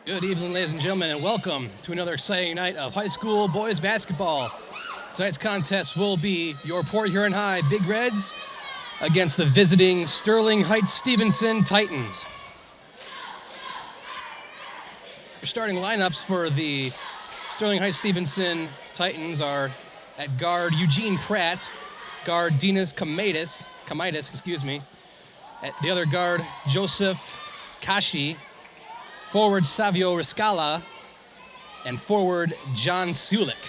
Good evening, ladies and gentlemen, and welcome to another exciting night of high school boys basketball. Tonight's contest will be your Port Huron High Big Reds against the visiting Sterling Heights Stevenson Titans. Your starting lineups for the Sterling Heights Stevenson Titans are at guard Eugene Pratt, guard Dinas Kamitis, at the other guard Joseph Kashi, forward Savio Riscala, and forward John Sulik.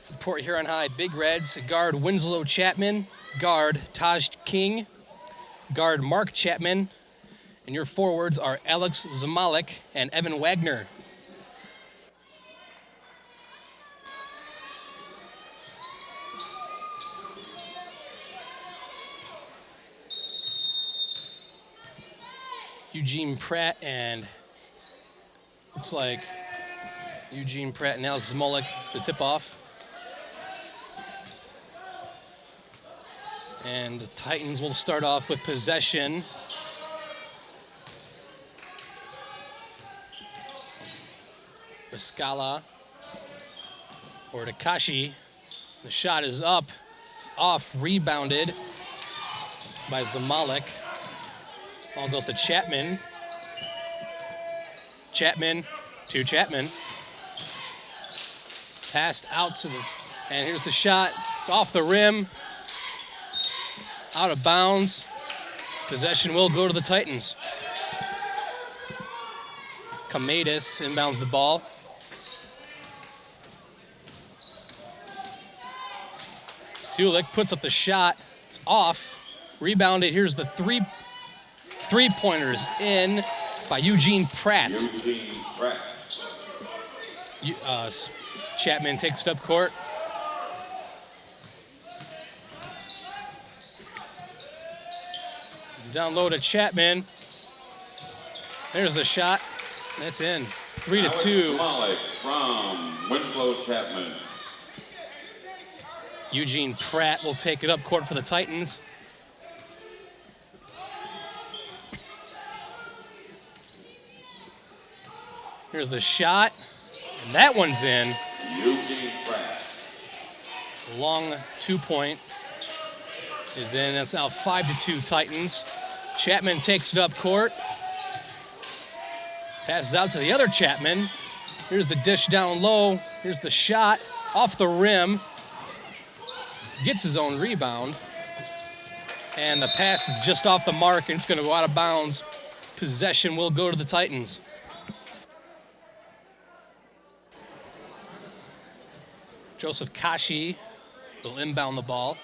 For the Port Huron High Big Reds, guard Winslow Chapman, guard Taj King, guard Mark Chapman, and your forwards are Alex Zamalik and Evan Wagner. Eugene Pratt and looks like Eugene Pratt and Alex Zamalik to tip off. And the Titans will start off with possession. Riscala or Takashi. The shot is up. It's off, rebounded by Zamalik. Ball goes to Chapman. Chapman to Chapman. Passed out to the, and here's the shot. It's off the rim. Out of bounds. Possession will go to the Titans. Kamitis inbounds the ball. Sulik puts up the shot. It's off. Rebounded. Here's the three-pointers in by Eugene Pratt. Chapman takes it up court. Down low to Chapman. There's the shot. That's in. 3-2. From Winslow Chapman. Eugene Pratt will take it up court for the Titans. Here's the shot, and that one's in. Eugene Pratt. Long 2-point is in. That's now 5-2 Titans. Chapman takes it up court. Passes out to the other Chapman. Here's the dish down low. Here's the shot off the rim. Gets his own rebound. And the pass is just off the mark, and it's going to go out of bounds. Possession will go to the Titans. Joseph Kashi will inbound the ball.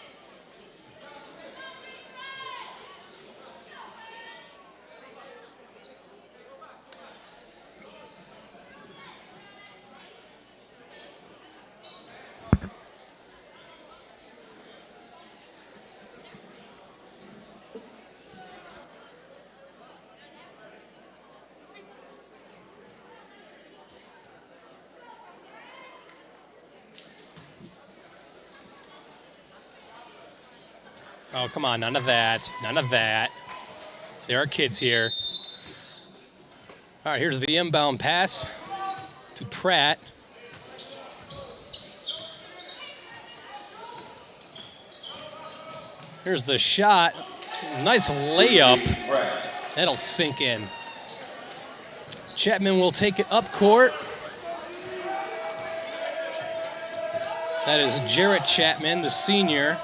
Oh, come on, none of that. None of that. There are kids here. All right, here's the inbound pass to Pratt. Here's the shot. Nice layup. That'll sink in. Chapman will take it up court. That is Jarrett Chapman, the senior.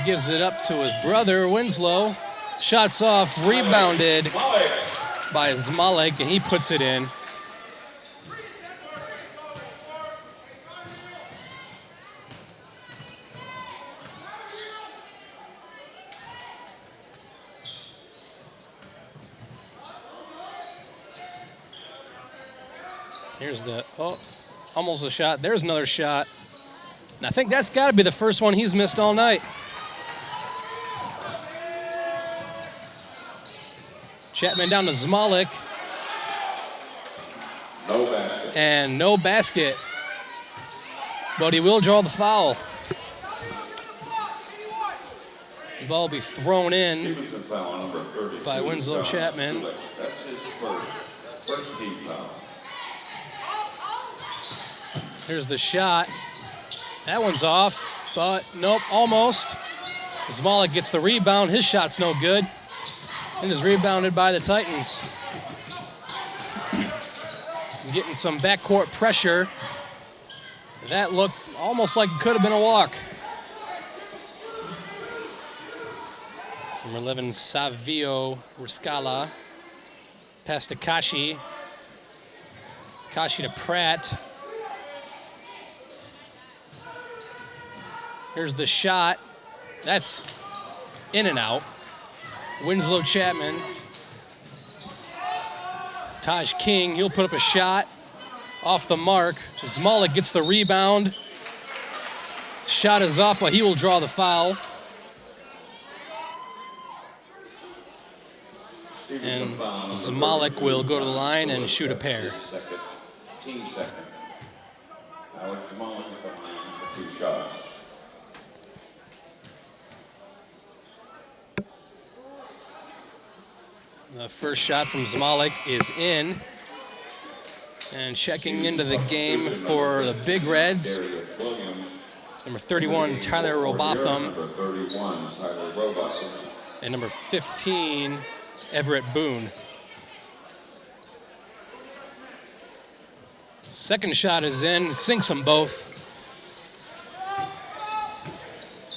Gives it up to his brother, Winslow. Shots off, rebounded by Zamalik, and he puts it in. Here's the, almost a shot. There's another shot. And I think that's got to be the first one he's missed all night. Chapman down to Zamalik. No basket. And no basket. But he will draw the foul. The ball will be thrown in Stevenson foul number 32. by Winslow John Chapman. Sulik. That's his first team foul. Here's the shot. That one's off, but nope, almost. Zmalik gets the rebound. His shot's no good. And is rebounded by the Titans. Getting some backcourt pressure. That looked almost like it could have been a walk. Number 11, Savio Riscala. Pass to Kashi. Kashi to Pratt. Here's the shot. That's in and out. Winslow Chapman. Taj King, he'll put up a shot. Off the mark. Zmalik gets the rebound. Shot is up, but he will draw the foul. And Zmalik will go to the line and shoot a pair. Team second. Alex Zmalik at the line for 2 shots. The first shot from Zmalik is in. And checking into the game for the Big Reds, it's number 31, Tyler Robotham. Number 31, Tyler Robotham. And number 15, Everett Boone. Second shot is in, sinks them both.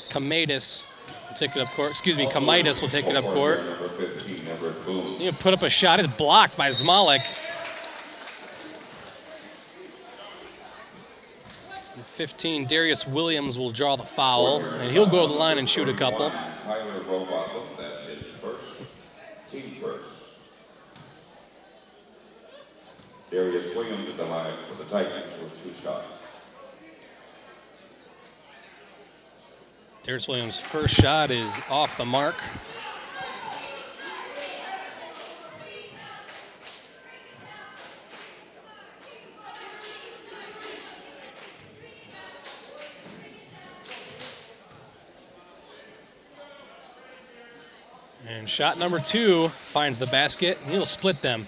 Kamaitis will take it up court. Kamaitis will take it up court. Number 15, Everett Boone. You put up a shot, it's blocked by Zmalik. 15, Darius Williams will draw the foul, and he'll go to the line and shoot a couple. Tyler Robotham, that's his first, team first. Darius Williams at the line for the Titans with 2 shots. Darius Williams' first shot is off the mark. And shot number 2 finds the basket. He'll split them.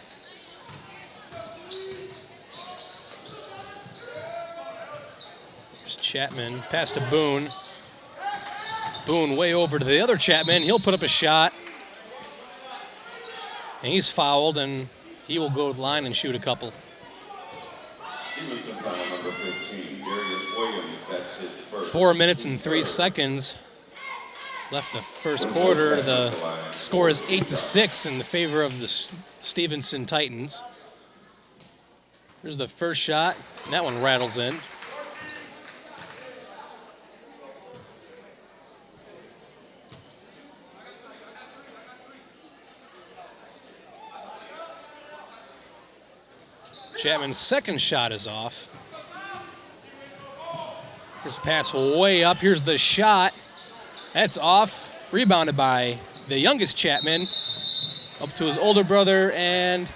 There's Chapman. Pass to Boone. Boone way over to the other Chapman. He'll put up a shot. And he's fouled, and he will go to the line and shoot a couple. Stevenson foul number 15, Darius Williams, that's his first. 4 minutes and 3 seconds left in the first quarter. The score is 8-6 in the favor of the Stevenson Titans. Here's the first shot, and that one rattles in. Chapman's second shot is off. Here's a pass way up. Here's the shot. That's off. Rebounded by the youngest Chapman. Up to his older brother, and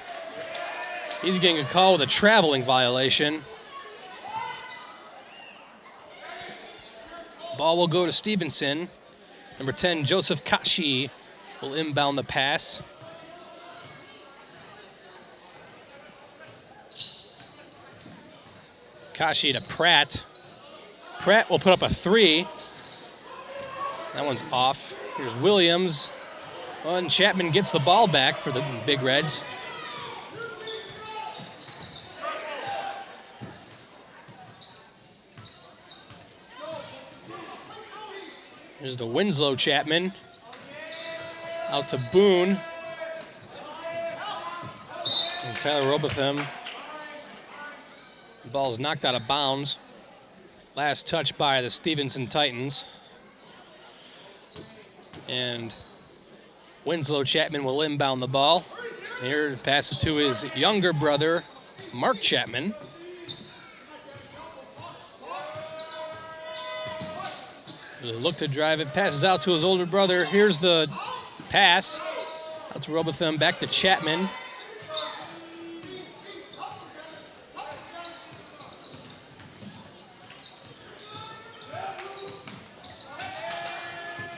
he's getting a call with a traveling violation. Ball will go to Stevenson. Number 10, Joseph Kashi will inbound the pass. Kashi to Pratt. Pratt will put up a 3. That one's off. Here's Williams. Oh, and Chapman gets the ball back for the Big Reds. Here's the Winslow Chapman. Out to Boone. And Tyler Robotham. The ball is knocked out of bounds. Last touch by the Stevenson Titans. And Winslow Chapman will inbound the ball. Here passes to his younger brother, Mark Chapman. He'll look to drive it, passes out to his older brother. Here's the pass. Out to Robotham, back to Chapman.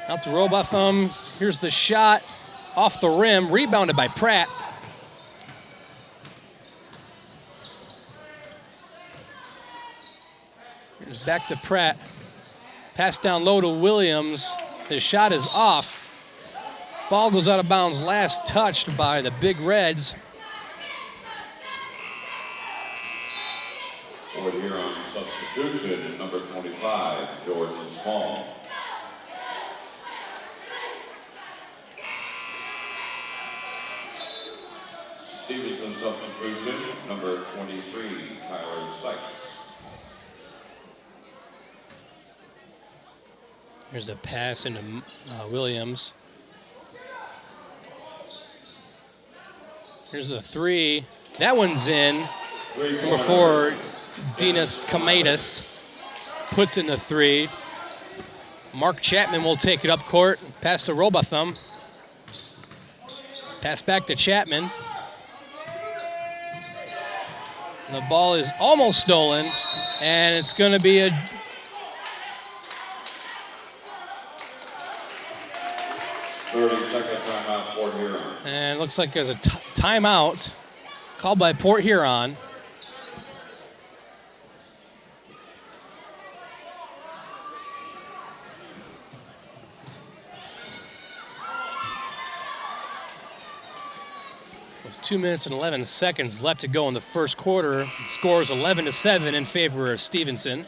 Out to Robotham. Here's the shot off the rim, rebounded by Pratt. Here's back to Pratt. Pass down low to Williams. His shot is off. Ball goes out of bounds, last touched by the Big Reds. For here on substitution, number 25, Jordan Small. Stevenson substitution, number 23, Tyler Sykes. Here's the pass into Williams. Here's the three. That one's in. Number 4, Dinas Kamaitis puts in the three. Mark Chapman will take it up court. Pass to Robotham. Pass back to Chapman. The ball is almost stolen, and it's going to be a 30-second timeout, Port Huron. And it looks like there's a timeout called by Port Huron. With 2 minutes and 11 seconds left to go in the first quarter, the score is 11-7 in favor of Stevenson.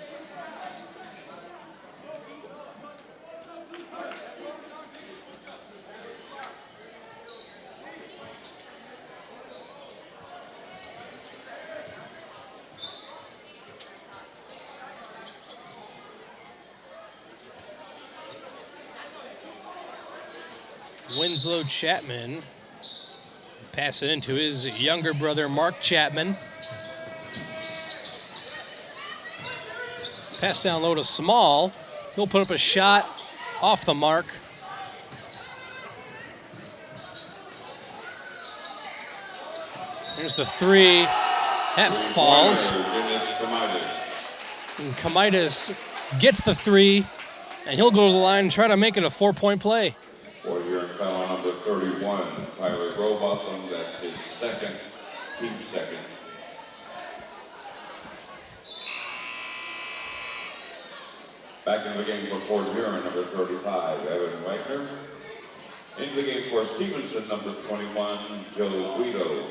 Winslow Chapman pass it into his younger brother, Mark Chapman. Pass down low to Small. He'll put up a shot off the mark. Here's the three. That falls. And Kamaitis gets the three, and he'll go to the line and try to make it a 4-point play. For your foul number 31, Tyler Robotham, that's his second, team second. Back in the game for Port Huron, number 35, Evan Wagner. In the game for Stevenson, number 21, Joe Guido.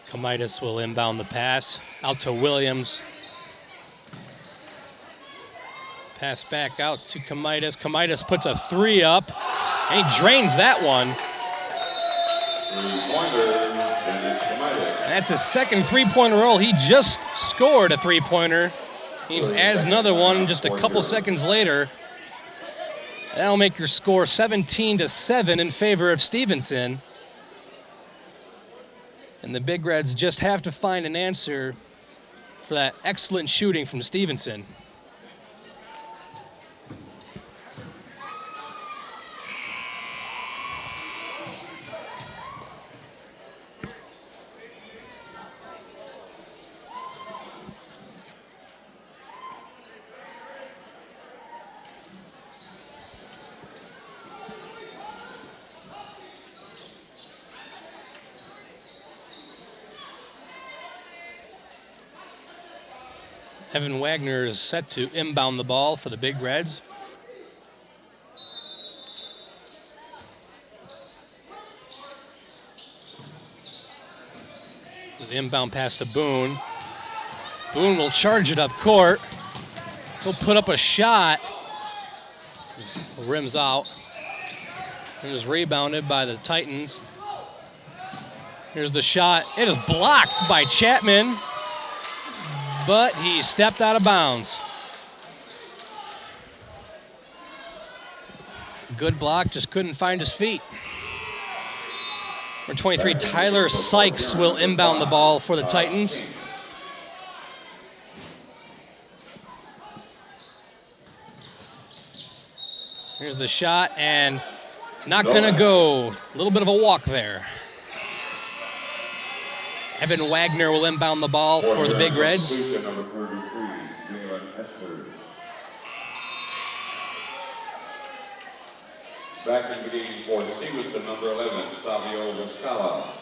Kamaitis will inbound the pass out to Williams. Pass back out to Kamaitis. Kamaitis puts a three up, and he drains that one. That's his second three-pointer roll. He just scored a three-pointer. He adds another one just a couple seconds later. That'll make your score 17-7 in favor of Stevenson. And the Big Reds just have to find an answer for that excellent shooting from Stevenson. Evan Wagner is set to inbound the ball for the Big Reds. This is the inbound pass to Boone. Boone will charge it up court. He'll put up a shot. This rims out. It is rebounded by the Titans. Here's the shot. It is blocked by Chapman, but he stepped out of bounds. Good block, just couldn't find his feet. Number 23, Tyler Sykes will inbound the ball for the Titans. Here's the shot, and not gonna go. A little bit of a walk there. Evan Wagner will inbound the ball for the Big Reds. Number 33, back in the game for Stevenson, number 11, Savio Viscala.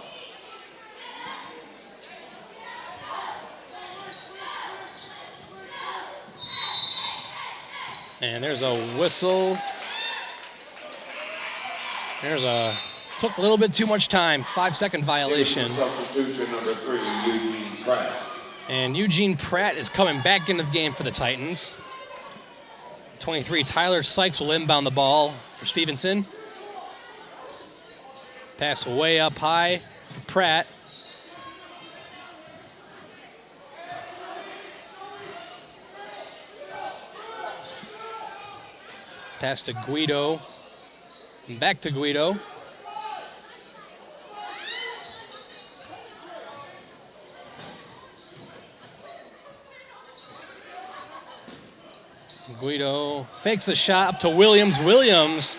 And there's a whistle. Took a little bit too much time, 5-second violation. Substitution number 3, Eugene Pratt. And Eugene Pratt is coming back into the game for the Titans. 23, Tyler Sykes will inbound the ball for Stevenson. Pass way up high for Pratt. Pass to Guido. And back to Guido. Guido fakes the shot up to Williams. Williams,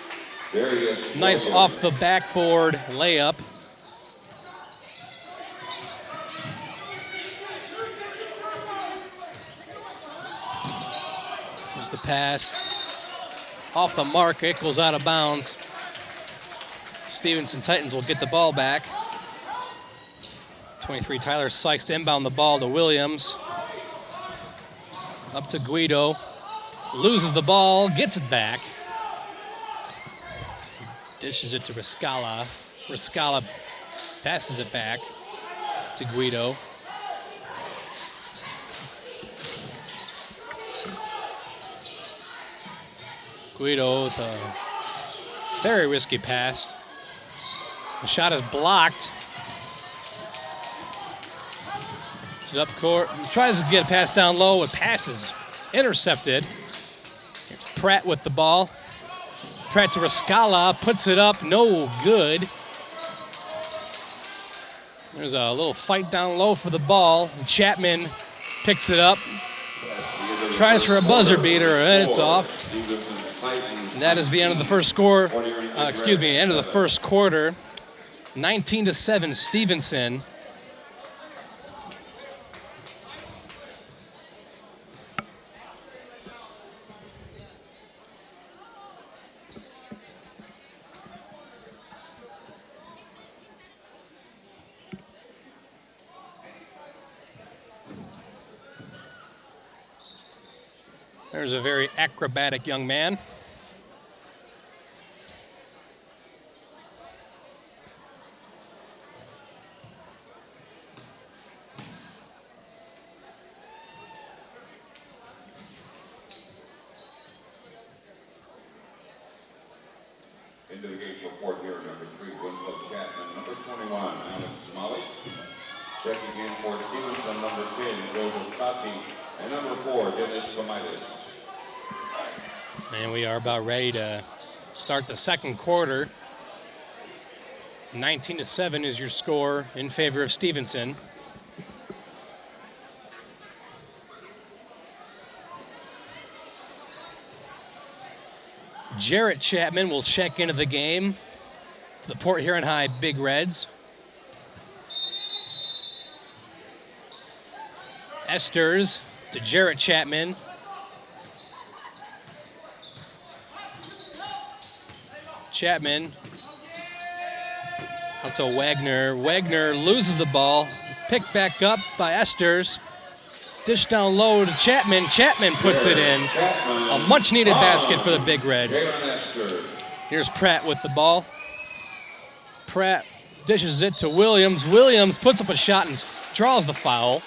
nice off the backboard layup. Just the pass off the mark. It goes out of bounds. Stevenson Titans will get the ball back. 23, Tyler Sykes to inbound the ball to Williams. Up to Guido. Loses the ball, gets it back. Dishes it to Riscala. Riscala passes it back to Guido. Guido with a very risky pass. The shot is blocked. It's up court. Tries to get a pass down low. It passes intercepted. Here's Pratt with the ball. Pratt to Riscala, puts it up, no good. There's a little fight down low for the ball. Chapman picks it up, tries for a buzzer beater, and it's off. And that is the end of the first score. End of the first quarter. 19-7, Stevenson. There's a very acrobatic young man. Into the game for Fort here, number 3, Winslow Chapman, number 21, Alan Smalley. Checking in for Stevenson, number 10, Joseph Cotty, and number 4, Dennis Comitis. And we are about ready to start the second quarter. 19-7 is your score in favor of Stevenson. Jarrett Chapman will check into the game for the Port Huron High Big Reds. Esters to Jarrett Chapman. Chapman up to Wagner. Wagner loses the ball. Picked back up by Esters. Dish down low to Chapman. Chapman puts it in. A much-needed basket for the Big Reds. Here's Pratt with the ball. Pratt dishes it to Williams. Williams puts up a shot and draws the foul.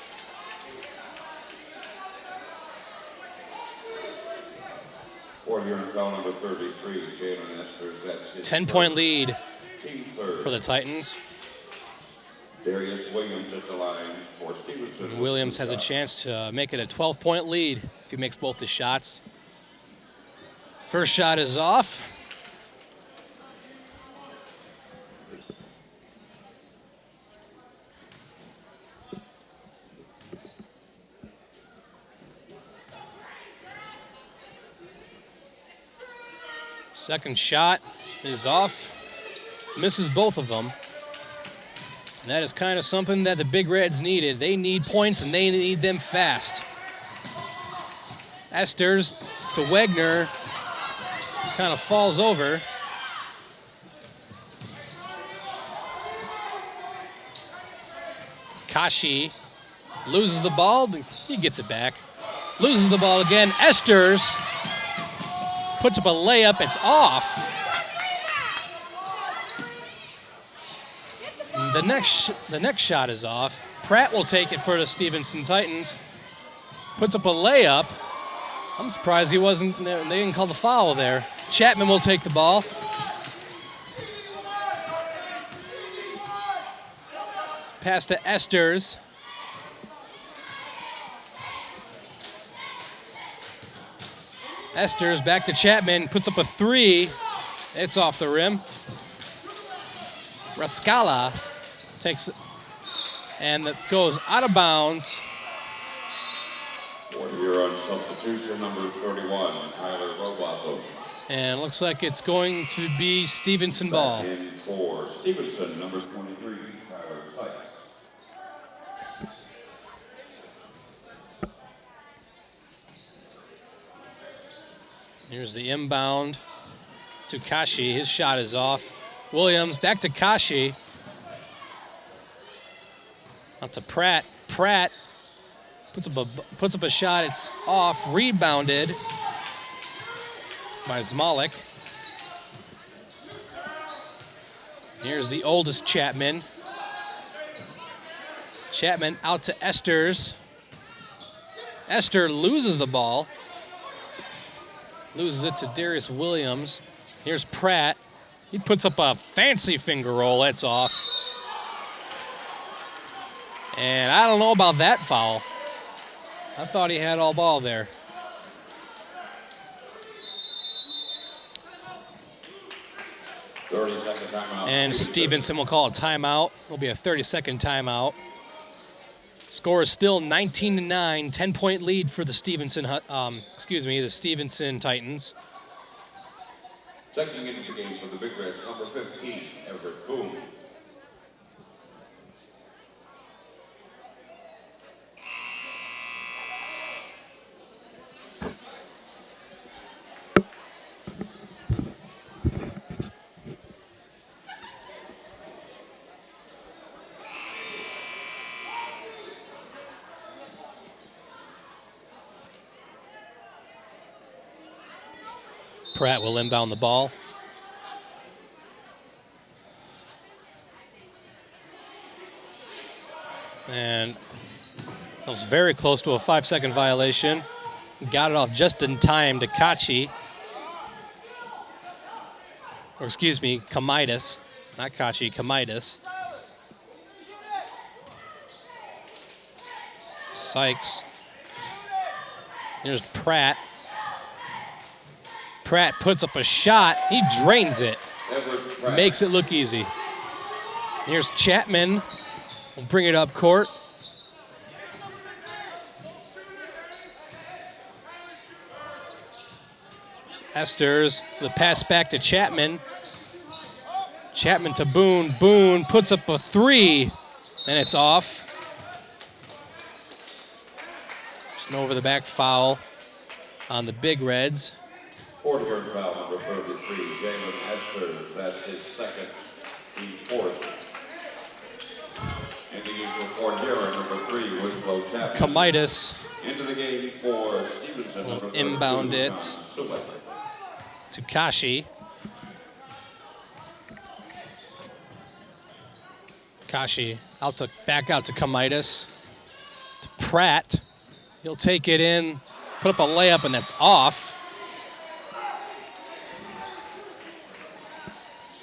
Foul number 33, Jalen Esters. That's his 10-point lead team third. for the Titans. Darius Williams at the line for Stevenson. Williams has a chance to make it a 12-point lead if he makes both the shots. First shot is off. Second shot is off. Misses both of them. And that is kind of something that the Big Reds needed. They need points, and they need them fast. Esters to Wegner. Kind of falls over. Kashi loses the ball. He gets it back. Loses the ball again. Esters puts up a layup. It's off. The next shot is off. Pratt will take it for the Stevenson Titans. Puts up a layup. I'm surprised he wasn't. They didn't call the foul there. Chapman will take the ball. Pass to Esters. Esters back to Chapman. Puts up a three. It's off the rim. Rascala takes it, and it goes out of bounds. Here on substitution, number 31, Tyler Robotham. And it looks like it's going to be Stevenson ball. Back in for Stevenson, number 23, Tyler Sykes. Here's the inbound to Kashi. His shot is off. Williams back to Kashi. Out to Pratt. Pratt puts up a shot. It's off. Rebounded by Zmalik. Here's the oldest Chapman. Chapman out to Esters. Esther loses the ball. Loses it to Darius Williams. Here's Pratt. He puts up a fancy finger roll. That's off. And I don't know about that foul. I thought he had all ball there. Timeout. And Stevenson will call a timeout. It'll be a 30-second timeout. Score is still 19-9, 10-point lead for the Stevenson Titans. Checking into the game for the Big Reds, number 15, Everett Boone. Pratt will inbound the ball. And that was very close to a 5-second violation. Got it off just in time to Kachi. Or excuse me, Kamaitis. Not Kachi, Kamaitis. Sykes. There's Pratt. Pratt puts up a shot. He drains it. Makes it look easy. Here's Chapman. We'll bring it up court. Esters, the pass back to Chapman. Chapman to Boone. Boone puts up a three, and it's off. Just an over-the-back foul on the Big Reds. 40-yard foul, number 33, Jalen Esters. That's his second, team fourth. In the game for Fort Huron, number 3, Winslow Chapman. Kamaitis into the game for Stevenson, number 32, inbound it Summit. to Kashi. Kashi back out to Kamaitis. To Pratt. He'll take it in, put up a layup, and that's off.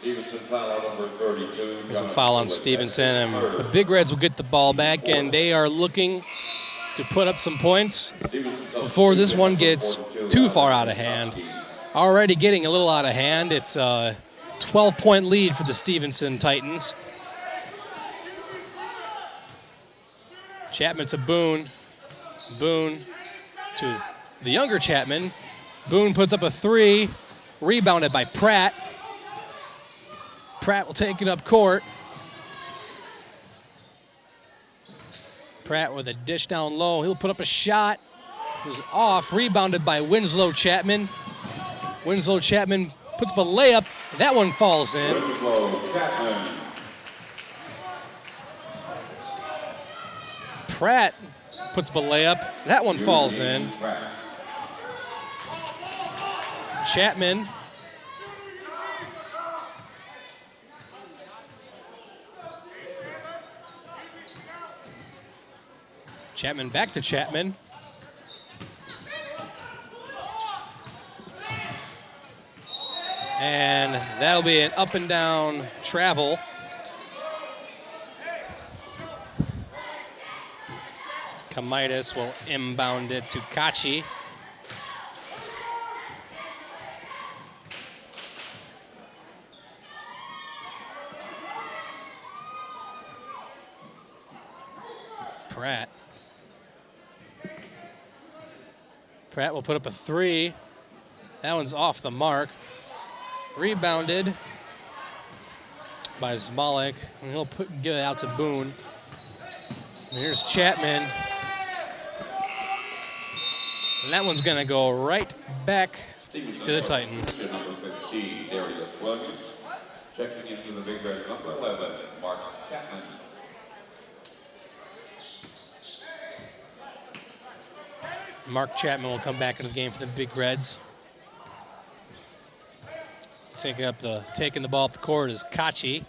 Stevenson foul number 32. There's a foul on Stevenson, and the Big Reds will get the ball back, and they are looking to put up some points before this one gets too far out of hand. Already getting a little out of hand. It's a 12-point lead for the Stevenson Titans. Chapman to Boone. Boone to the younger Chapman. Boone puts up a three. Rebounded by Pratt. Pratt will take it up court. Pratt with a dish down low. He'll put up a shot. It was off. Rebounded by Winslow Chapman. Winslow Chapman puts up a layup. That one falls in. Winslow Chapman. Pratt puts up a layup. That one falls in. Chapman. Chapman back to Chapman. And that'll be an up and down travel. Kamitis will inbound it to Kachi. Pratt. Pratt will put up a three. That one's off the mark. Rebounded by Zmalik. And he'll give it out to Boone. And here's Chapman. And that one's going to go right back Stevenson to the Titans. Number 15, Darius Williams. Checking into the Big Red, number 11, Mark Chapman. Mark Chapman will come back into the game for the Big Reds. Taking the ball up the court is Kachi.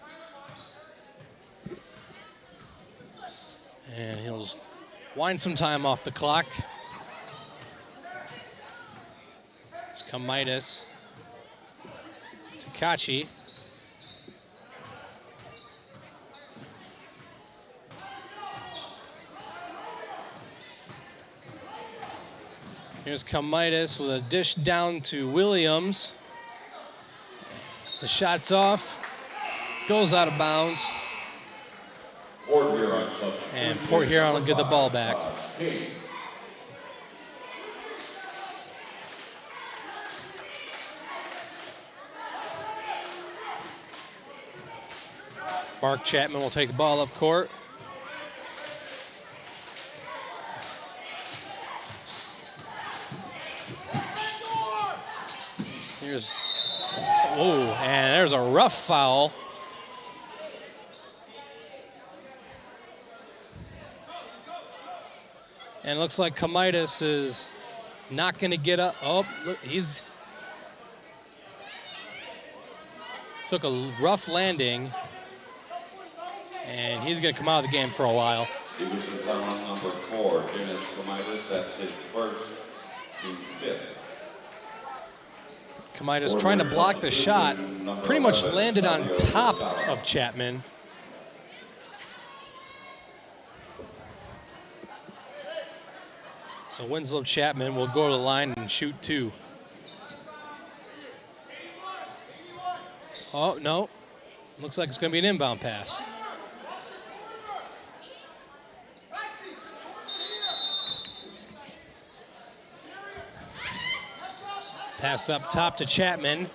And he'll just wind some time off the clock. It's Kamitis to Kachi. Here's Kamitis with a dish down to Williams. The shot's off, goes out of bounds. And Port Huron will get the ball back. Mark Chapman will take the ball up court. And there's a rough foul. And it looks like Kamitis is not going to get up. Oh, look, he's took a rough landing, and he's going to come out of the game for a while. Stevenson on number 4, Dennis Kamitis. That's his first to fifth. Kamitis trying to block the shot, pretty much landed on top of Chapman. So Winslow Chapman will go to the line and shoot 2. Oh, no. Looks like it's going to be an inbound pass. Pass up top to Chapman.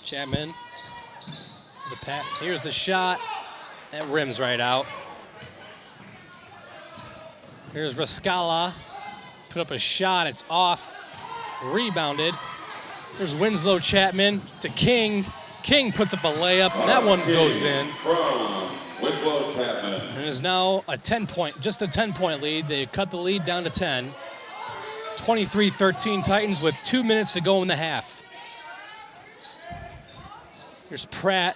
Chapman, the pass. Here's the shot. That rims right out. Here's Rascala. Put up a shot. It's off. Rebounded. There's Winslow Chapman to King. King puts up a layup. That one goes in. Winslow Chapman. And is now a 10-point lead. They cut the lead down to 10. 23-13 Titans with 2 minutes to go in the half. Here's Pratt.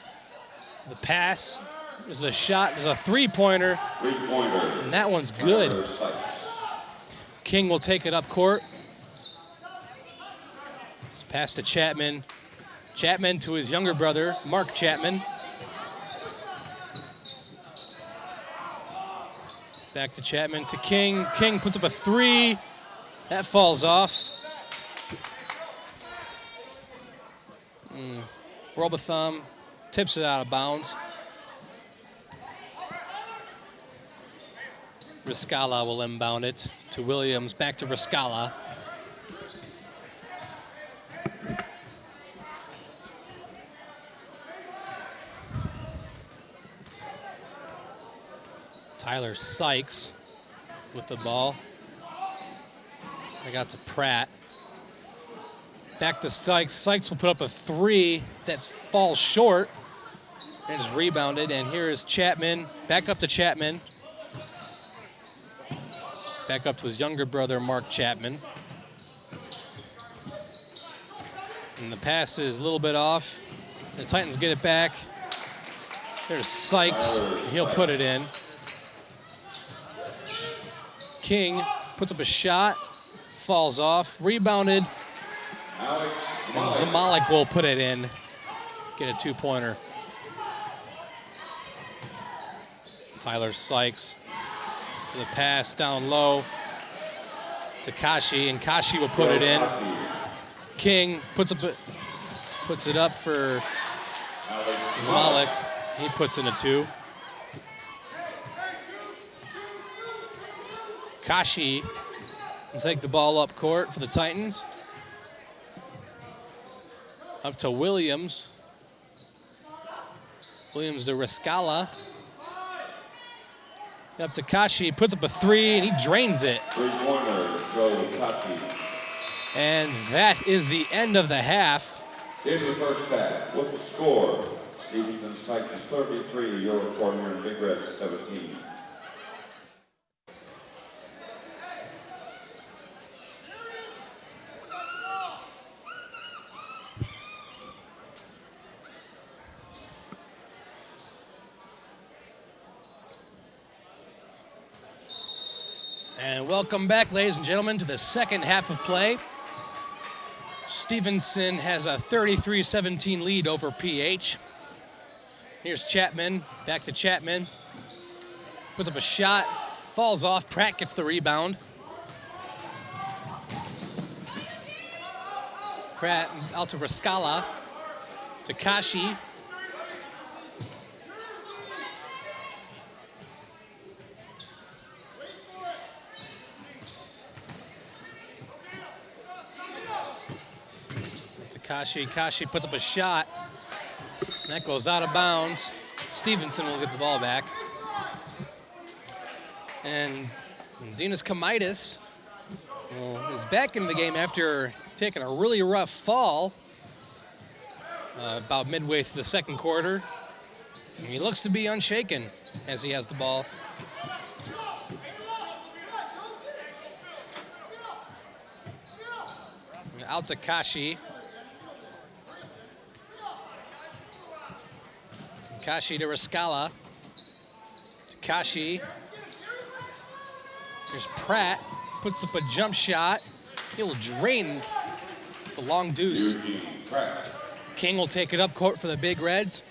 The pass. There's a shot. There's a three-pointer. And that one's good. King will take it up court. It's pass to Chapman. Chapman to his younger brother, Mark Chapman. Back to Chapman to King. King puts up a three. That falls off. Robotham tips it out of bounds. Riscala will inbound it to Williams. Back to Riscala. Tyler Sykes with the ball. I got to Pratt. Back to Sykes. Sykes will put up a three that falls short and is rebounded. And here is Chapman. Back up to Chapman. Back up to his younger brother, Mark Chapman. And the pass is a little bit off. The Titans get it back. There's Sykes. He'll put it in. King puts up a shot. Falls off. Rebounded. And Zamalik will put it in. Get a two-pointer. Tyler Sykes. The pass down low to Kashi, and Kashi will put it in. King puts it up for Zamalik. He puts in a two. Kashi will take the ball up court for the Titans. Up to Williams. Williams to Riscala. Up to Kashi, puts up a three, and he drains it. Three-pointer, Joe Kashi. And that is the end of the half. In the first half, what's the score? Stevenson Titans 33, your corner, and Big Red 17. And welcome back, ladies and gentlemen, to the second half of play. Stevenson has a 33-17 lead over PH. Here's Chapman, back to Chapman. Puts up a shot, falls off. Pratt gets the rebound. Pratt out to Riscala, to Kashi. Kashi puts up a shot. That goes out of bounds. Stevenson will get the ball back. And Dinas Kamaitis is back in the game after taking a really rough fall about midway through the second quarter. And he looks to be unshaken as he has the ball. Out to Kashi. Kashi to Riscala. To Kashi. There's Pratt. Puts up a jump shot. He'll drain the long deuce. King will take it up court for the Big Reds.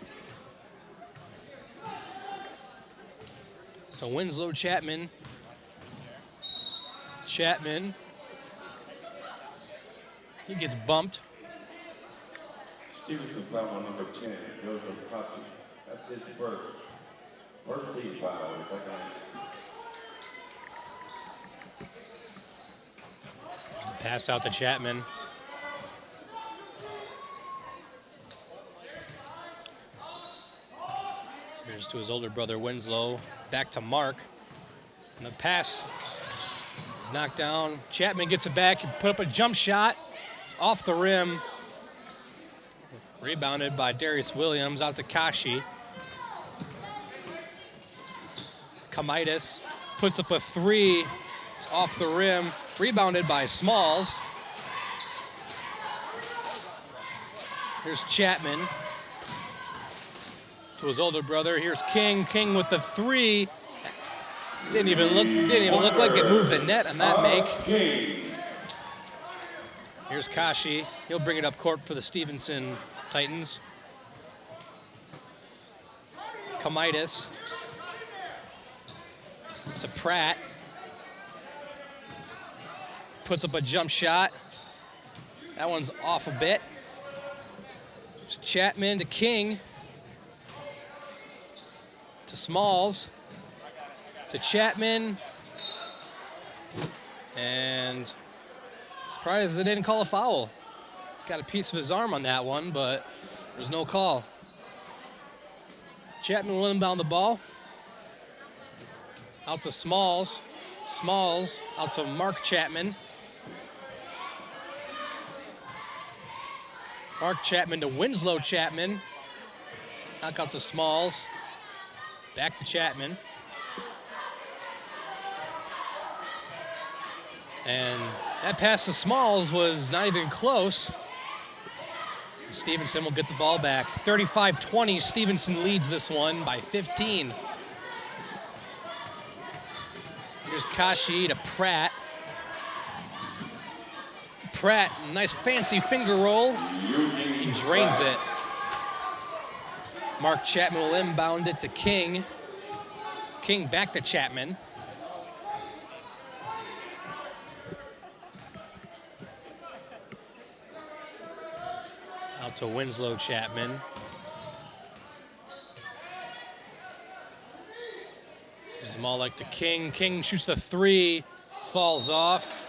To Winslow Chapman. Chapman. He gets bumped. Stevenson foul on number 10, Joseph Cotton. That's his first. First team foul. Pass out to Chapman. Here's to his older brother Winslow. Back to Mark. And the pass is knocked down. Chapman gets it back. He put up a jump shot. It's off the rim. Rebounded by Darius Williams out to Kashi. Kamaitis puts up a three. It's off the rim. Rebounded by Smalls. Here's Chapman to his older brother. Here's King. King with the three. Didn't even look like it moved the net on that make. Here's Kashi. He'll bring it up court for the Stevenson Titans. Kamaitis. To Pratt. Puts up a jump shot. That one's off a bit. It's Chapman to King. To Smalls. To Chapman. And surprised they didn't call a foul. Got a piece of his arm on that one, but there's no call. Chapman will inbound the ball. Out to Smalls. Smalls out to Mark Chapman. Mark Chapman to Winslow Chapman. Knock out to Smalls. Back to Chapman. And that pass to Smalls was not even close. Stevenson will get the ball back. 35-20, Stevenson leads this one by 15. Here's Kashi to Pratt. Pratt, nice fancy finger roll. He drains it. Mark Chapman will inbound it to King. King back to Chapman. Out to Winslow Chapman. Zmalik to King. King shoots the three, falls off.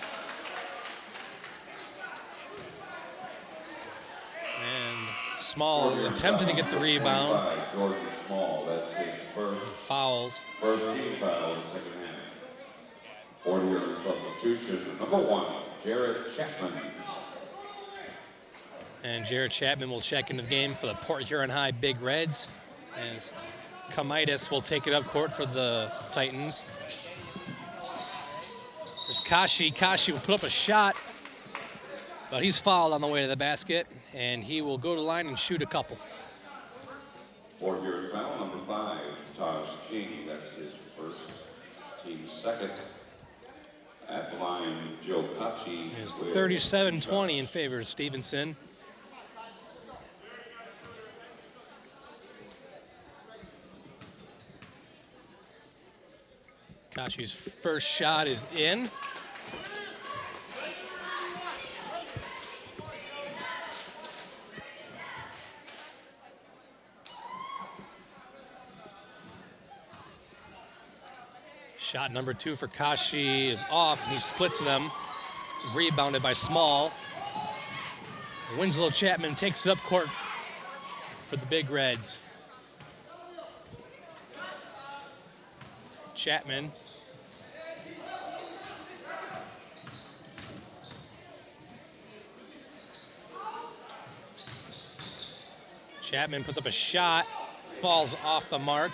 And Small is attempted to get the rebound. Georgia Small, that's his first Fouls. team foul in the second half. 40-yard substitution, number 1, Jarrett Chapman. And Jarrett Chapman will check into the game for the Port Huron High Big Reds. As Kamitis will take it up court for the Titans. There's Kashi. Kashi will put up a shot, but he's fouled on the way to the basket, and he will go to the line and shoot a couple. 4-yard foul, number 5, Taj King. That's his first, team second. At the line, Joe Kachi. It's 37-20 in favor of Stevenson. Kashi's first shot is in. Shot number 2 for Kashi is off, and he splits them. Rebounded by Small. Winslow Chapman takes it up court for the Big Reds. Chapman. Chapman puts up a shot, falls off the mark.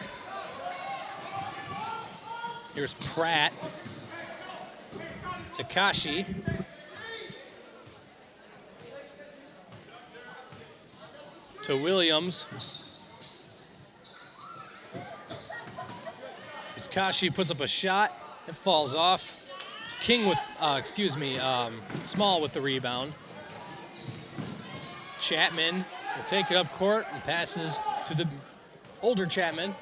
Here's Pratt. Takashi. To Williams. Kashi puts up a shot. It falls off. King with, Small with the rebound. Chapman will take it up court and passes to the older Chapman.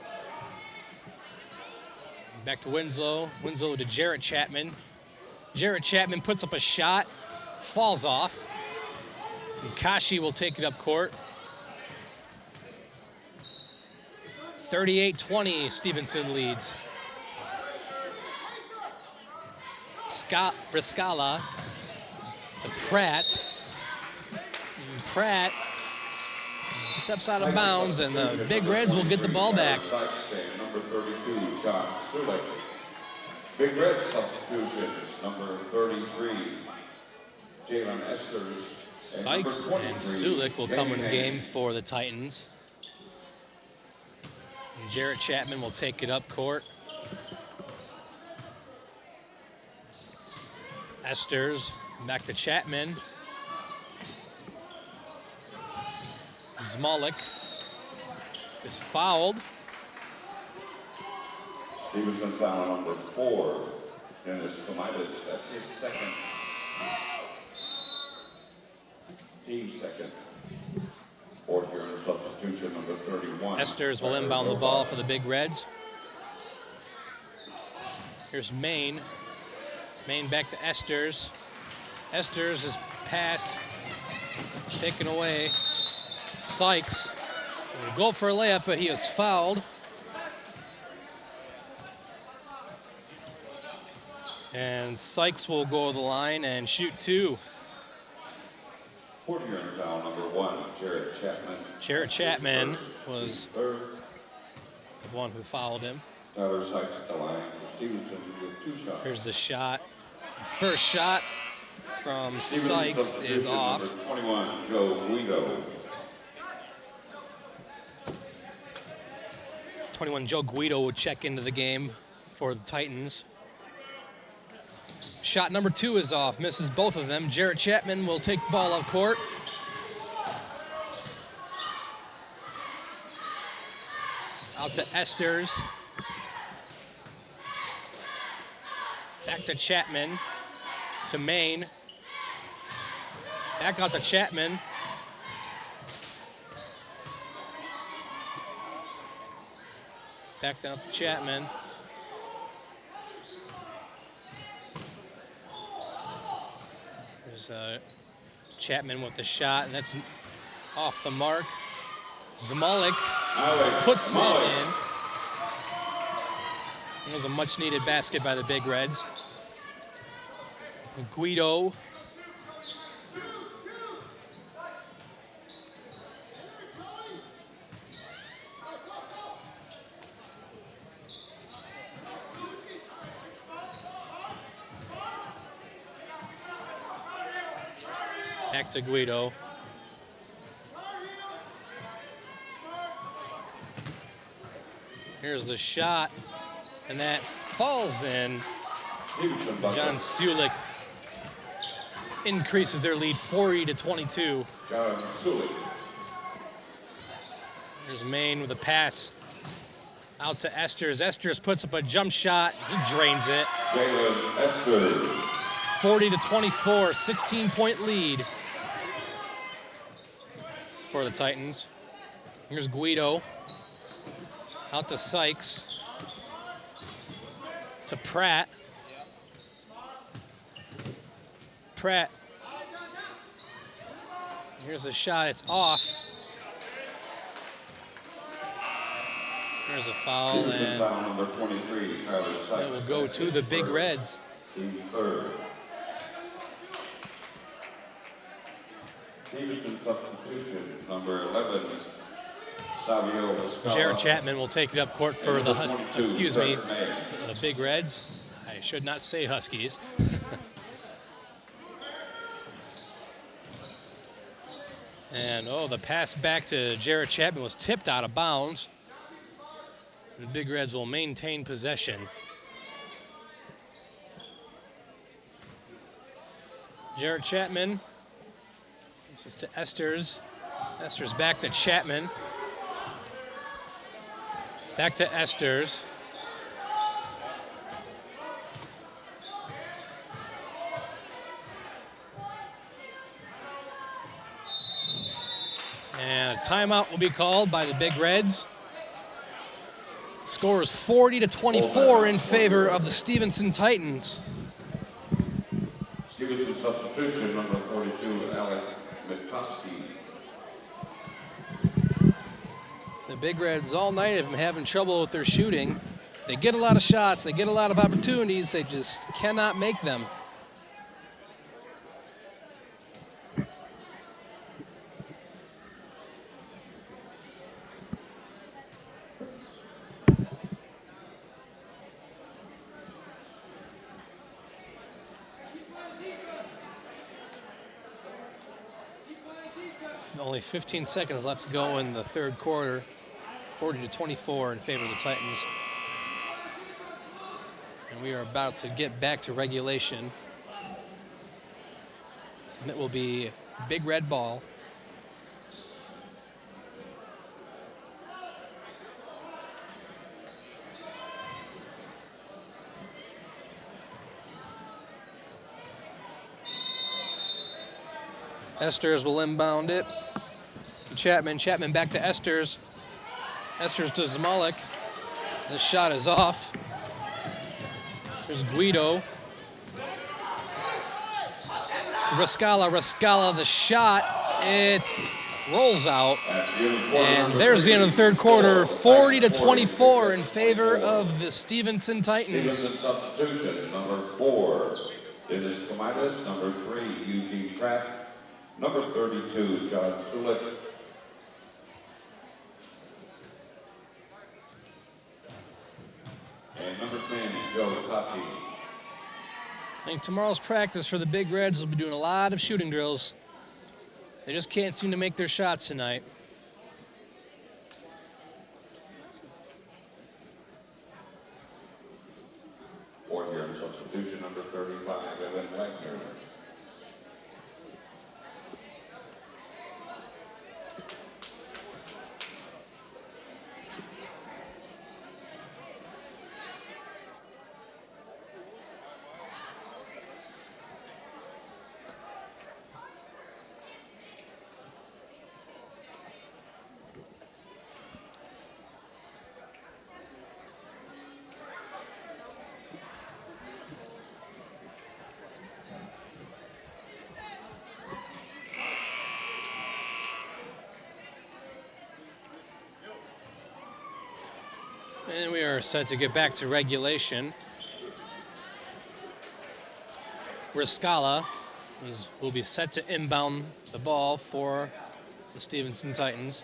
Back to Winslow. Winslow to Jarrett Chapman. Jarrett Chapman puts up a shot, falls off. And Kashi will take it up court. 38-20, Stevenson leads. Briscala to Pratt. And Pratt steps out of bounds, and the Big Reds will get the ball back. Number 32, John Sulik. Big Red substitutions, number 33, Jalen Esters. Sykes and Sulik will come in the game for the Titans. And Jarrett Chapman will take it up court. Esters back to Chapman. Zmalik is fouled. Stevenson foul number 4. Dennis Kamitis, that's his second. Team second. 4th year in substitution, number 31. Esters will inbound the ball for the Big Reds. Here's Maine. Maine back to Esters. Esters, his pass taken away. Sykes will go for a layup, but he is fouled. And Sykes will go to the line and shoot 2. 40 year foul number 1, Jarrett Chapman. Jarrett Chapman was the one who fouled him. Tyler Sykes at the line for Stevenson with 2 shots. Here's the shot. First shot from Stevenson Sykes is off. Number 21, Joe Guido. 21 Joe Guido will check into the game for the Titans. Shot number 2 is off, misses both of them. Jarrett Chapman will take the ball up court. It's out to Esters. Back to Chapman, to Maine. Back out to Chapman. Back down to Chapman. There's Chapman with the shot, and that's off the mark. Zmalik puts it in. It was a much-needed basket by the Big Reds. Guido. Back to Guido. Here's the shot, and that falls in. John Sulik increases their lead 40-22. John Sulik. There's Maine with a pass out to Esters. Esters puts up a jump shot. He drains it. Jalen Esters. 40-24, 16-point lead for the Titans. Here's Guido. Out to Sykes. To Pratt. Pratt. Here's a shot, it's off. There's a foul, and foul number 23, Tyler Sykes. it will go to the Big Reds. Team third. Stevenson substitution, number 11, Savio Viscala. Jarrett Chapman will take it up court for the the Big Reds. I should not say Huskies. And the pass back to Jarrett Chapman was tipped out of bounds. The Big Reds will maintain possession. Jarrett Chapman. This is to Esters. Esters back to Chapman. Back to Esters. And a timeout will be called by the Big Reds. Score is 40-24 in favor of the Stevenson Titans. Stevenson substitution, number 42, Alex McCuskey. The Big Reds all night have been having trouble with their shooting. They get a lot of shots, they get a lot of opportunities, they just cannot make them. Only 15 seconds left to go in the third quarter. 40-24 in favor of the Titans. And we are about to get back to regulation. And it will be Big Red ball. Esters will inbound it. Chapman back to Esters. Esters to Zmalik. This shot is off. There's Guido. To Riscala, the shot. It rolls out. And there's the end of the third quarter. 40-24 in favor of the Stevenson Titans. Stevenson substitution, number 4, Dennis Comidas, number 3, Eugene Pratt, number 32, John Sulik. number 10, Joe Coffey. I think tomorrow's practice for the Big Reds will be doing a lot of shooting drills. They just can't seem to make their shots tonight. Fourth year substitution, number 35, Evan Wagner. And we are set to get back to regulation. Riscala will be set to inbound the ball for the Stevenson Titans.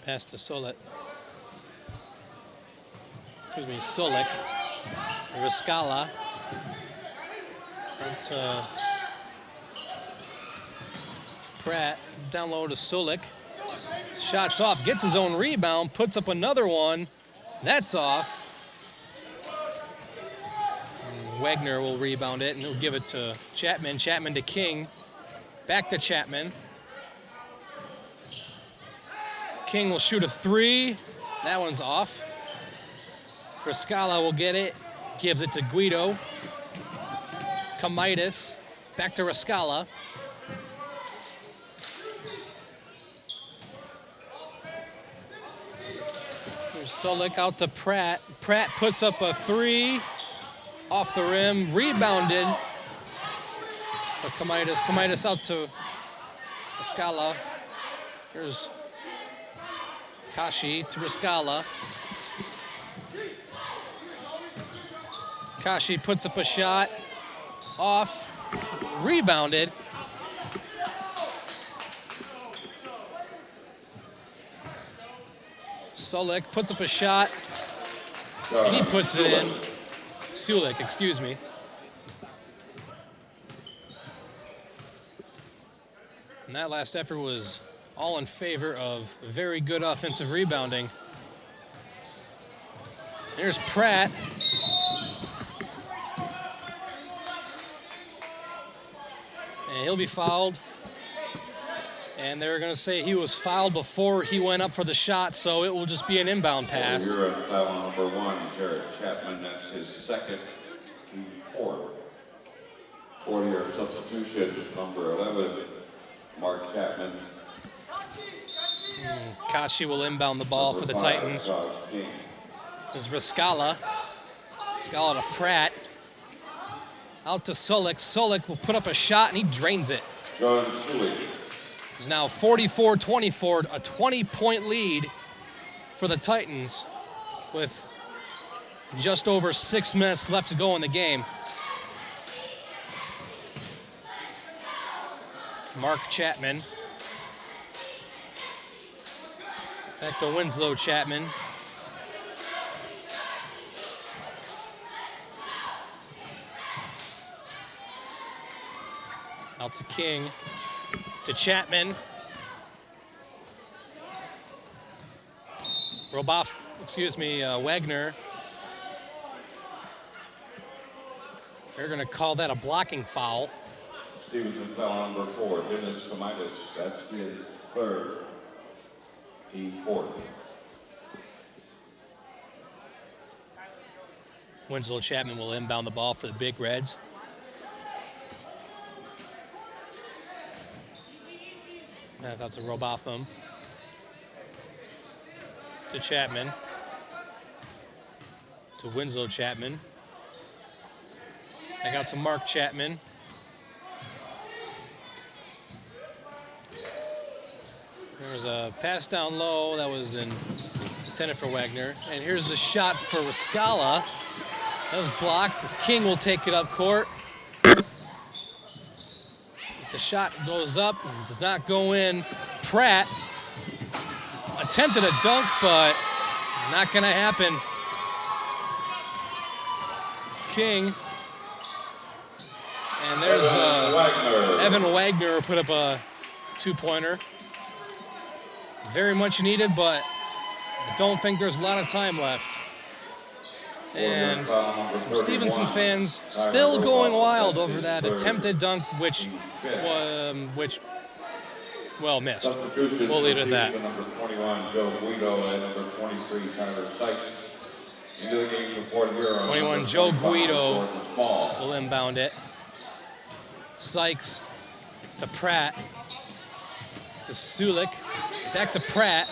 Pass to Solik. Excuse me, Solik. Riscala. Out to Pratt. Down low to Solik. Shots off. Gets his own rebound. Puts up another one. That's off. And Wagner will rebound it, and he'll give it to Chapman. Chapman to King. Back to Chapman. King will shoot a three. That one's off. Riscala will get it. Gives it to Guido. Kamitis. Back to Riscala. There's Solik out to Pratt. Pratt puts up a three. Off the rim. Rebounded. But Kamitis out to Riscala. Here's Kashi to Riscala. Kashi puts up a shot. Off. Rebounded. Solik puts up a shot. And he puts it in. Sulik, excuse me. And that last effort was all in favor of very good offensive rebounding. Here's Pratt. And he'll be fouled. And they're going to say he was fouled before he went up for the shot, so it will just be an inbound pass. You're at foul number 1, Jared Chapman. That's his second to fourth. Four-year substitution, number 11, Mark Chapman. Kashi will inbound the ball for the Titans. There's Riscala. Riscala to Pratt. Out to Solik. Solik will put up a shot, and he drains it. John Sulik. It's now 44-24, a 20-point lead for the Titans with just over 6 minutes left to go in the game. Mark Chapman. Back to Winslow Chapman. Out to King. To Chapman. Wagner. They're going to call that a blocking foul. Stevenson foul number 4, Dennis Kamitis. That's his third. Team fourth. Winslow Chapman will inbound the ball for the Big Reds. That's a Robotham. To Chapman. To Winslow Chapman. Back out to Mark Chapman. There was a pass down low that was in intended for Wagner. And here's the shot for Wascala. That was blocked. King will take it up court. The shot goes up and does not go in. Pratt attempted a dunk, but not gonna happen. King. And there's Evan Wagner put up a 2-pointer. Very much needed, but I don't think there's a lot of time left. And some Stevenson fans still going wild over that attempted dunk, which missed. We'll leave it at that. Number 21, Joe Guido, and number 23, Tyler Sykes. Into the game for 21, Joe Guido will inbound it. Sykes to Pratt. To Sulik. Back to Pratt.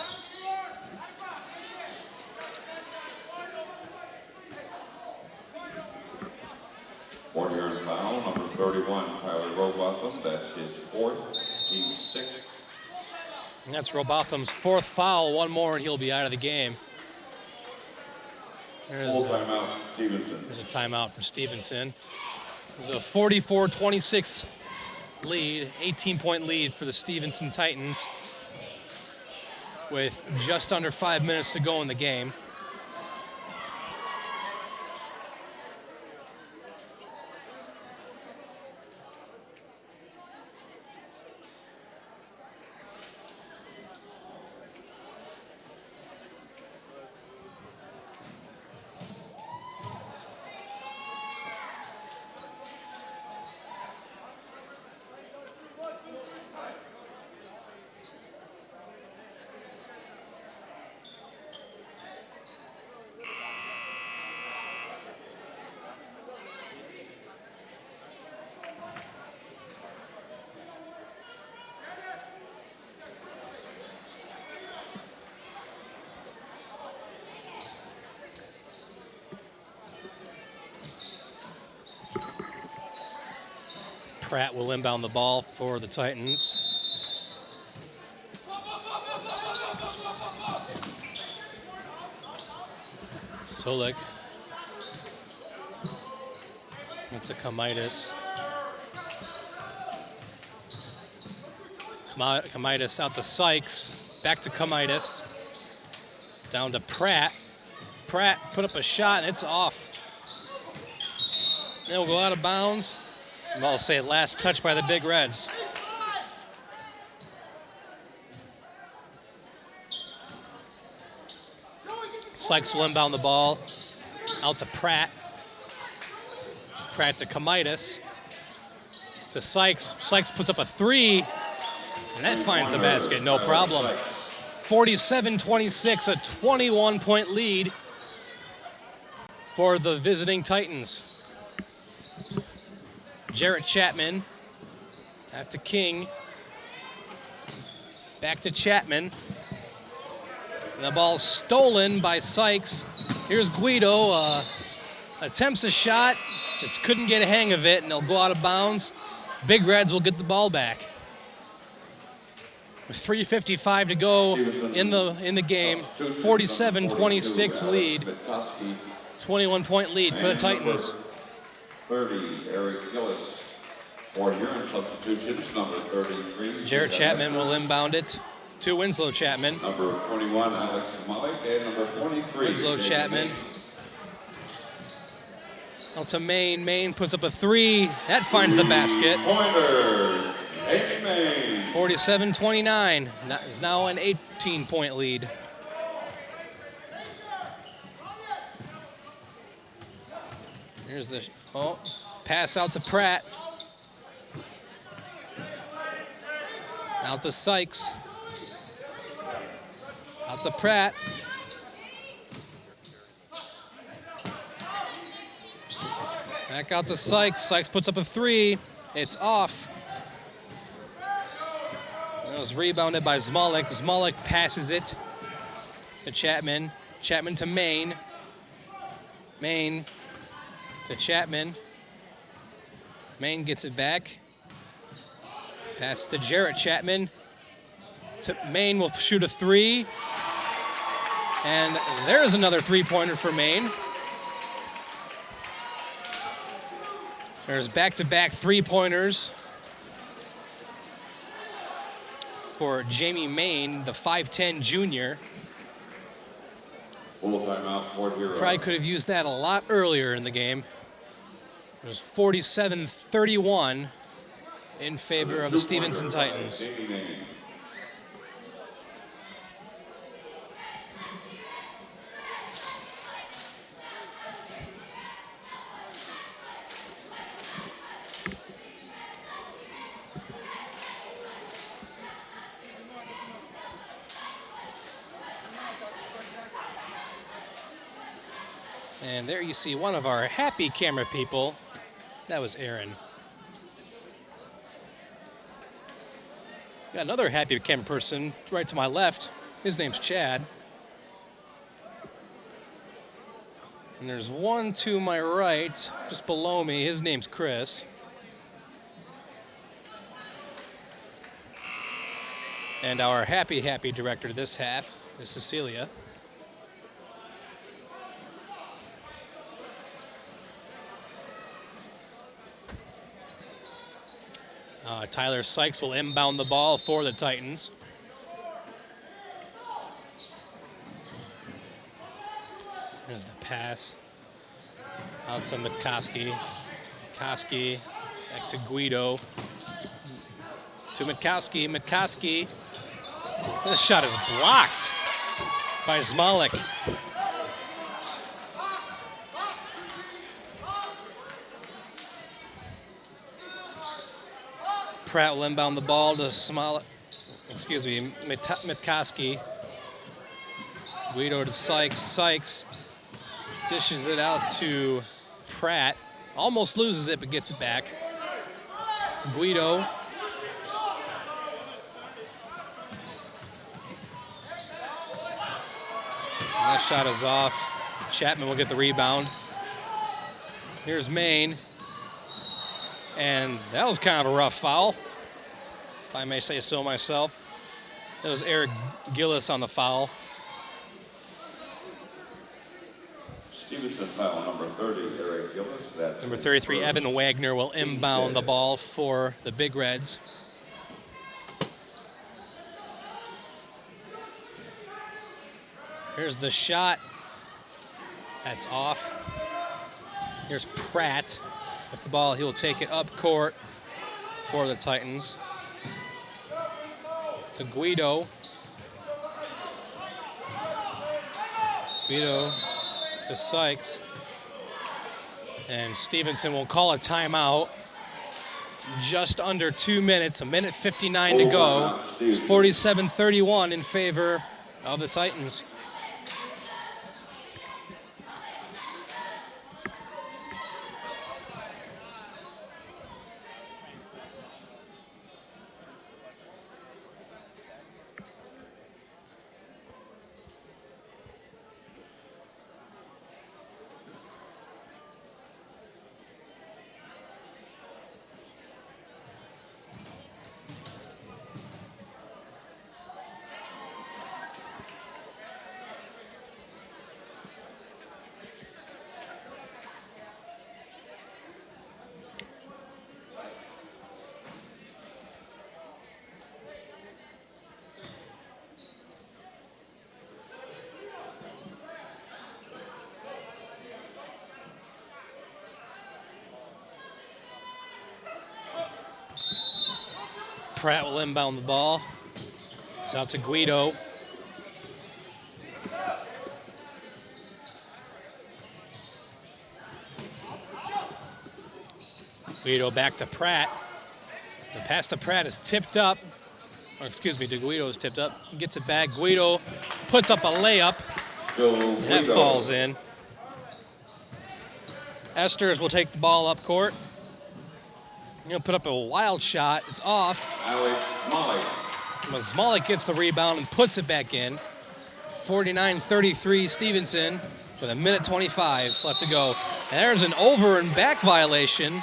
Four-yard foul, number 31, Tyler Robotham. That's his fourth, team sixth. And that's Robotham's fourth foul. One more and he'll be out of the game. Full timeout, Stevenson. There's a timeout for Stevenson. There's a 44-26 lead, 18-point lead for the Stevenson Titans with just under 5 minutes to go in the game. Pratt will inbound the ball for the Titans. Solik. Into Kamaitis. Kamaitis out to Sykes. Back to Kamaitis. Down to Pratt. Pratt put up a shot and it's off. And it'll go out of bounds. And I'll say last touch by the Big Reds. Sykes will inbound the ball. Out to Pratt. Pratt to Kamaitis. To Sykes. Sykes puts up a three. And that finds the basket, no problem. 47-26, a 21-point lead for the visiting Titans. Jarrett Chapman, back to King, back to Chapman. And the ball's stolen by Sykes. Here's Guido, attempts a shot, just couldn't get a hang of it, and they'll go out of bounds. Big Reds will get the ball back. With 3:55 to go in the game, 47-26 lead, 21-point lead for the Titans. 30, Eric Gillis. For urine substitutions, number 33. Jarrett Chapman will inbound it to Winslow Chapman. Number 21, Alex Malik, and number 23. Winslow Chapman. Out to Maine. Maine puts up a three. That finds the basket. Pointer, Maine. 47-29. Is now an 18-point lead. Here's the pass out to Pratt. Out to Sykes. Out to Pratt. Back out to Sykes. Sykes puts up a three. It's off. It was rebounded by Zmalik. Zmalik passes it to Chapman. Chapman to Maine. Maine to Chapman. Maine gets it back. Pass to Jarrett Chapman. Maine will shoot a three. And there's another three-pointer for Maine. There's back-to-back three-pointers for Jamie Maine, the 5'10 junior. Full timeout, fourth year. Probably could have used that a lot earlier in the game. It was 47-31 in favor of the Stevenson Titans. And there you see one of our happy camera people. That was Aaron. Got another happy camera person right to my left. His name's Chad. And there's one to my right, just below me. His name's Chris. And our happy director this half is Cecilia. Tyler Sykes will inbound the ball for the Titans. There's the pass out to Mitkoski. Mitkoski back to Guido. To Mitkoski. Mitkoski. This shot is blocked by Zmalik. Pratt will inbound the ball to Mitkoski. Guido to Sykes. Sykes dishes it out to Pratt. Almost loses it, but gets it back. Guido. And that shot is off. Chapman will get the rebound. Here's Maine. And that was kind of a rough foul, if I may say so myself. That was Eric Gillis on the foul. Stevenson foul number 30, Eric Gillis. That's number 33, Evan Wagner will inbound the ball for the Big Reds. Here's the shot. That's off. Here's Pratt. With the ball, he'll take it up court for the Titans. To Guido. Guido to Sykes. And Stevenson will call a timeout. Just under 2 minutes, 1:59 to go. It's 47-31 in favor of the Titans. Pratt will inbound the ball. It's out to Guido. Guido back to Pratt. The pass to Pratt is tipped up. Or excuse me, to Guido is tipped up. Gets it back. Guido puts up a layup. And that falls in. Esters will take the ball up court. He'll put up a wild shot. It's off. Zmalik gets the rebound and puts it back in. 49-33 Stevenson with 1:25 left to go. And there's an over and back violation.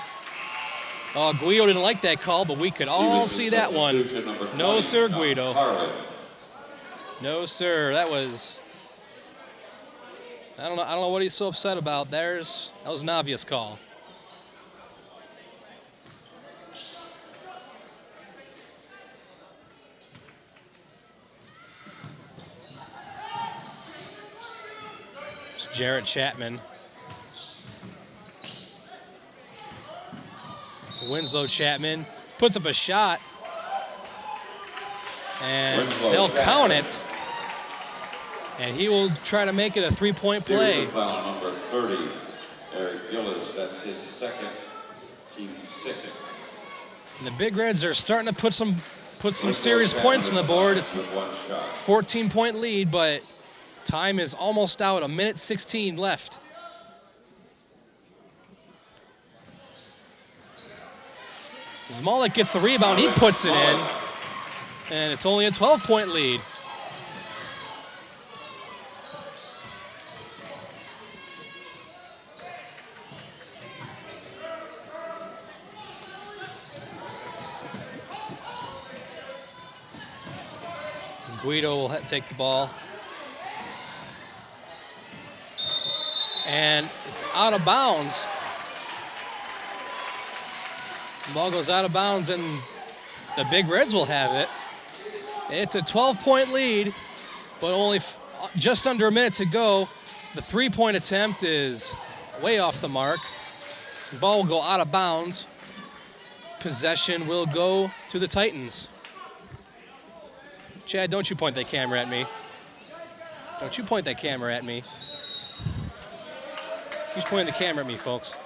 Oh, Guido didn't like that call, but we could all see that one. No, sir, Guido. No, sir. That was I don't know what he's so upset about. That was an obvious call. It's Jarrett Chapman. Winslow Chapman puts up a shot, and they'll count it. And he will try to make it a three-point play. Foul number 30, Eric Gillis. That's his second, team second. And the Big Reds are starting to put some serious points on the board. It's a 14-point lead, but time is almost out. 1:16 left. Zmalik gets the rebound. He puts it in, and it's only a 12-point lead. Guido will take the ball. And it's out of bounds. The ball goes out of bounds, and the Big Reds will have it. It's a 12-point lead, but only just under a minute to go. The three-point attempt is way off the mark. The ball will go out of bounds. Possession will go to the Titans. Chad, don't you point that camera at me. Don't you point that camera at me. He's pointing the camera at me, folks.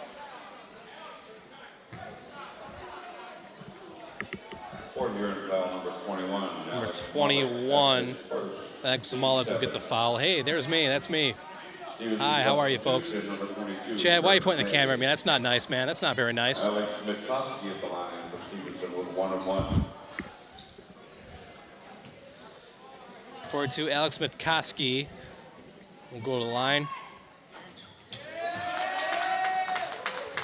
Number 21. Number 21. Alex Zmalik will get the foul. Hey, there's me. That's me. Hi, how are you, folks? Chad, why are you pointing the camera at me? That's not nice, man. That's not very nice. Alex Mitkoski at the line for Stevenson with 1-1. Forward to Alex Mitkoski. We'll go to the line.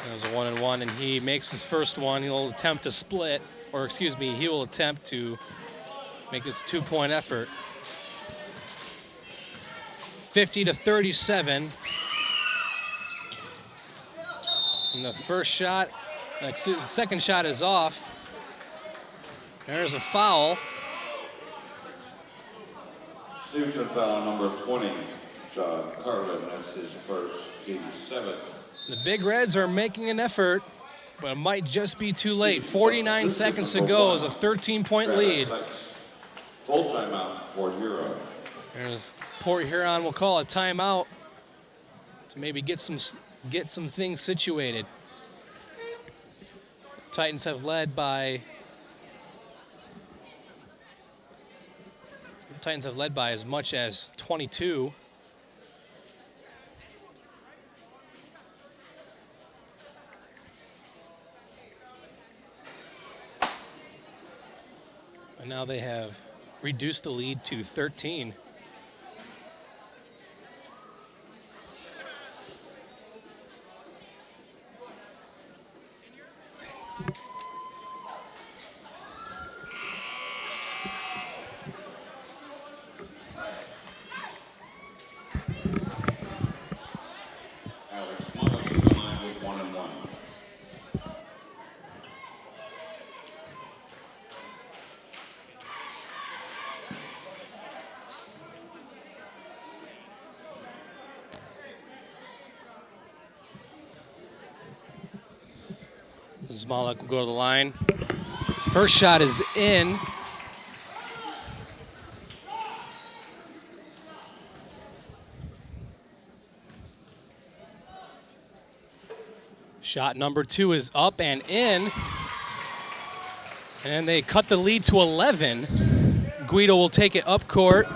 That was a 1-1, and he makes his first one. He'll attempt to split, or excuse me, he will attempt to make this a two-point effort. 50-37. And the first shot, the second shot is off. There's a foul. Stevenson foul number 20, John Carlin. That's his first, team 7. The Big Reds are making an effort, but it might just be too late. 49 seconds to go is a 13-point lead. Full timeout, Port Huron. There's Port Huron will call a timeout to maybe get some things situated. The Titans have led by as much as 22. And now they have reduced the lead to 13. Zmalik will go to the line. First shot is in. Shot number 2 is up and in. And they cut the lead to 11. Guido will take it up court.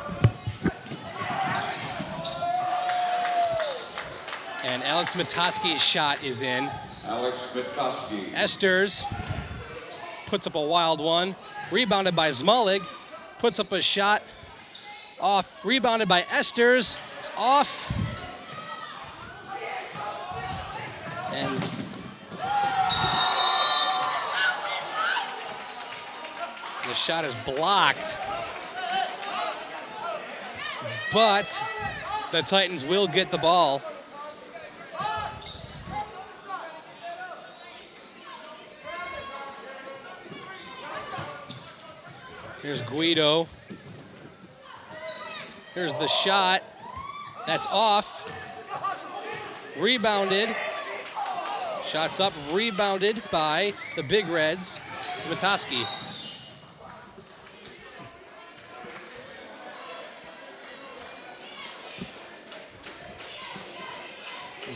And Alex Matoski's shot is in. Alex Mitkoski. Esters puts up a wild one. Rebounded by Zmalik. Puts up a shot. Off. Rebounded by Esters. It's off. And the shot is blocked. But The Titans will get the ball. Here's Guido. Here's the shot. That's off. Rebounded. Shots up, rebounded by the Big Reds. Smatoski.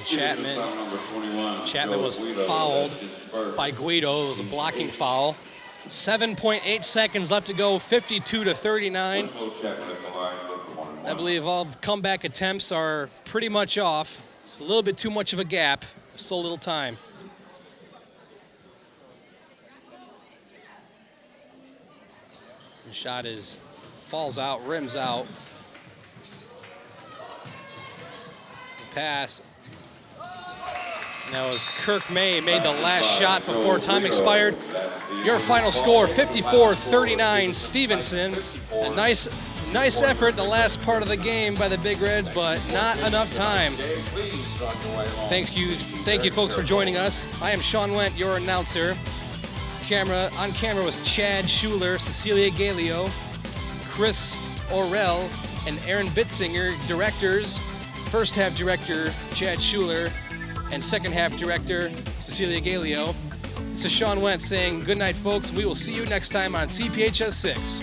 Chapman was fouled by Guido. It was a blocking foul. 7.8 seconds left to go, 52-39. I believe all comeback attempts are pretty much off. It's a little bit too much of a gap, so little time. The shot falls out, rims out. The pass. That was Kirk May made the last shot before time expired. Your final score, 54-39 Stevenson. A nice effort the last part of the game by the Big Reds, but not enough time. Thank you folks for joining us. I am Sean Wendt, your announcer. On camera was Chad Schuler, Cecilia Galeo, Chris Orell, and Aaron Bitzinger, directors. First half director Chad Schuler, and second half director Cecilia Galeo. This is Sean Wendt saying good night, folks. We will see you next time on CPHS 6.